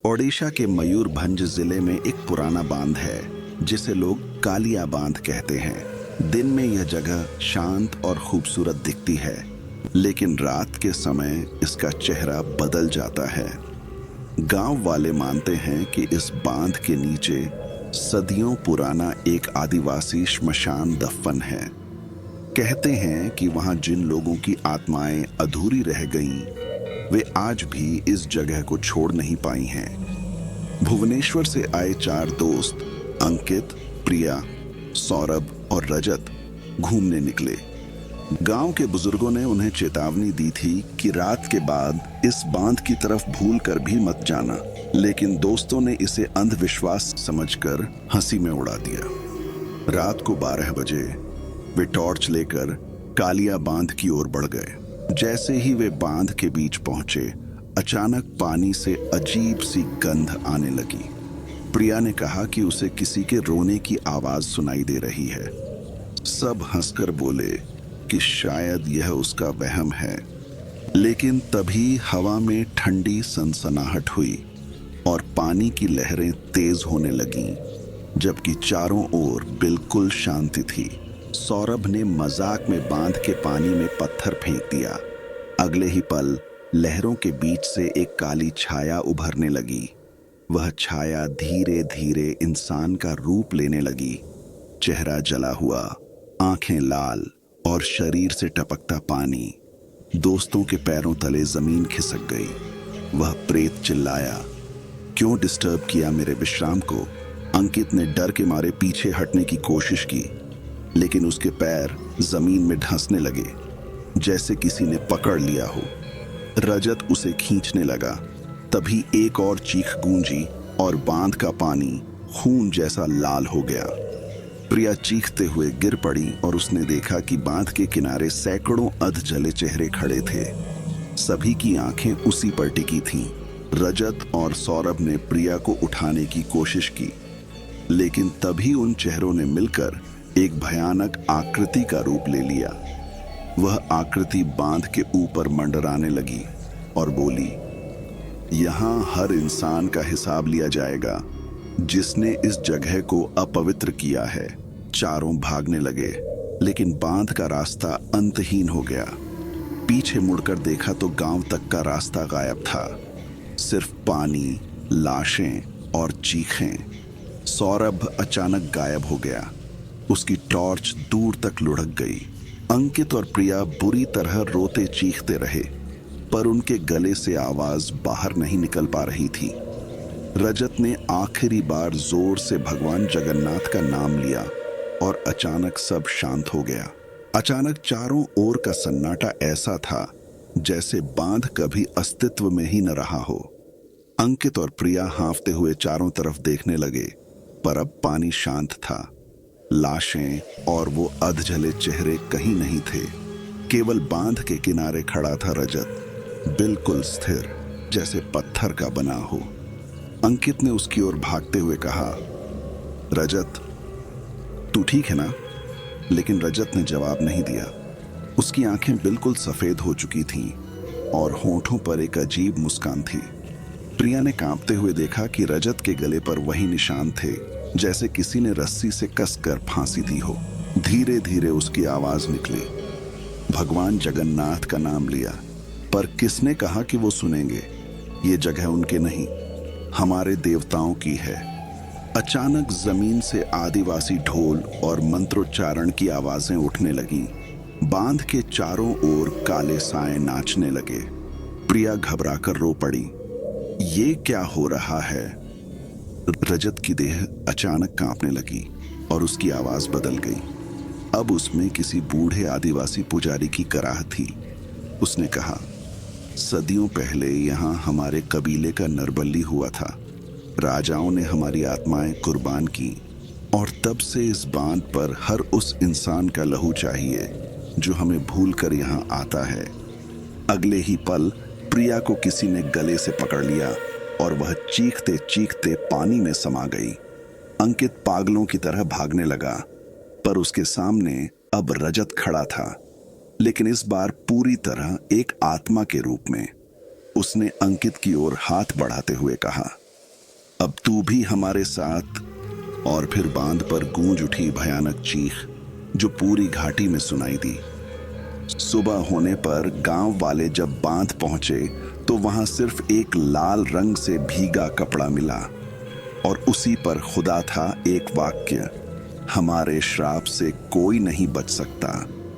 ओडिशा के मयूरभंज जिले में एक पुराना बांध है जिसे लोग कालिया बांध कहते हैं। दिन में यह जगह शांत और खूबसूरत दिखती है, लेकिन रात के समय इसका चेहरा बदल जाता है। गांव वाले मानते हैं कि इस बांध के नीचे सदियों पुराना एक आदिवासी श्मशान दफन है। कहते हैं कि वहां जिन लोगों की आत्माएं अधूरी रह गईं, वे आज भी इस जगह को छोड़ नहीं पाई हैं। भुवनेश्वर से आए 4 दोस्त अंकित, प्रिया, सौरभ और रजत घूमने निकले। गांव के बुजुर्गों ने उन्हें चेतावनी दी थी कि रात के बाद इस बांध की तरफ भूल कर भी मत जाना, लेकिन दोस्तों ने इसे अंधविश्वास समझकर हंसी में उड़ा दिया। रात को 12 बजे वे टॉर्च लेकर कालिया बांध की ओर बढ़ गए। जैसे ही वे बांध के बीच पहुंचे, अचानक पानी से अजीब सी गंध आने लगी। प्रिया ने कहा कि उसे किसी के रोने की आवाज सुनाई दे रही है। सब हंसकर बोले कि शायद यह उसका वहम है, लेकिन तभी हवा में ठंडी सनसनाहट हुई और पानी की लहरें तेज होने लगीं, जबकि चारों ओर बिल्कुल शांति थी। सौरभ ने मजाक में बांध के पानी में पत्थर फेंक दिया। अगले ही पल लहरों के बीच से एक काली छाया उभरने लगी। वह छाया धीरे धीरे इंसान का रूप लेने लगी। चेहरा जला हुआ, आंखें लाल और शरीर से टपकता पानी। दोस्तों के पैरों तले जमीन खिसक गई। वह प्रेत चिल्लाया, क्यों डिस्टर्ब किया मेरे विश्राम को। अंकित ने डर के मारे पीछे हटने की कोशिश की, लेकिन उसके पैर जमीन में धंसने लगे, जैसे किसी ने पकड़ लिया हो। रजत उसे खींचने लगा। तभी एक और चीख गूंजी और बांध का पानी खून जैसा लाल हो गया। प्रिया चीखते हुए गिर पड़ी और उसने देखा कि बांध के किनारे सैकड़ों अधजले चेहरे खड़े थे। सभी की आंखें उसी पर टिकी थीं। रजत और सौरभ ने प्रिया को उठाने की कोशिश की, लेकिन तभी उन चेहरों ने मिलकर एक भयानक आकृति का रूप ले लिया। वह आकृति बांध के ऊपर मंडराने लगी और बोली, यहां हर इंसान का हिसाब लिया जाएगा जिसने इस जगह को अपवित्र किया है। चारों भागने लगे, लेकिन बांध का रास्ता अंतहीन हो गया। पीछे मुड़कर देखा तो गांव तक का रास्ता गायब था। सिर्फ पानी, लाशें और चीखें। सौरभ अचानक गायब हो गया। उसकी टॉर्च दूर तक लुढ़क गई। अंकित और प्रिया बुरी तरह रोते चीखते रहे, पर उनके गले से आवाज बाहर नहीं निकल पा रही थी। रजत ने आखिरी बार जोर से भगवान जगन्नाथ का नाम लिया और अचानक सब शांत हो गया। अचानक चारों ओर का सन्नाटा ऐसा था जैसे बांध कभी अस्तित्व में ही न रहा हो। अंकित और प्रिया हांफते हुए चारों तरफ देखने लगे, पर अब पानी शांत था। लाशें और वो अधजले चेहरे कहीं नहीं थे। केवल बांध के किनारे खड़ा था रजत, बिल्कुल स्थिर, जैसे पत्थर का बना हो। अंकित ने उसकी ओर भागते हुए कहा, रजत, तू ठीक है ना? लेकिन रजत ने जवाब नहीं दिया। उसकी आंखें बिल्कुल सफेद हो चुकी थीं और होठों पर एक अजीब मुस्कान थी। प्रिया ने कांपते हुए देखा कि रजत के गले पर वही निशान थे, जैसे किसी ने रस्सी से कसकर फांसी दी हो। धीरे धीरे उसकी आवाज निकली, भगवान जगन्नाथ का नाम लिया। पर किसने कहा कि वो सुनेंगे? ये जगह उनके नहीं, हमारे देवताओं की है। अचानक जमीन से आदिवासी ढोल और मंत्रोच्चारण की आवाजें उठने लगीं। बांध के चारों ओर काले साए नाचने लगे। प्रिया घबराकर रो पड़ी, ये क्या हो रहा है? रजत की देह अचानक कांपने लगी और उसकी आवाज बदल गई। अब उसमें किसी बूढ़े आदिवासी पुजारी की कराह थी। उसने कहा, सदियों पहले यहाँ हमारे कबीले का नरबली हुआ था। राजाओं ने हमारी आत्माएं कुर्बान की और तब से इस बांध पर हर उस इंसान का लहू चाहिए जो हमें भूल कर यहाँ आता है। अगले ही पल प्रिया को किसी ने गले से पकड़ लिया और वह चीखते चीखते पानी में समा गई। अंकित पागलों की तरह भागने लगा, पर उसके सामने अब रजत खड़ा था, लेकिन इस बार पूरी तरह एक आत्मा के रूप में। उसने अंकित की ओर हाथ बढ़ाते हुए कहा, अब तू भी हमारे साथ। और फिर बांध पर गूंज उठी भयानक चीख जो पूरी घाटी में सुनाई दी। सुबह होने पर गांव वाले जब बांध पहुंचे तो वहां सिर्फ एक लाल रंग से भीगा कपड़ा मिला और उसी पर खुदा था एक वाक्य, हमारे श्राप से कोई नहीं बच सकता।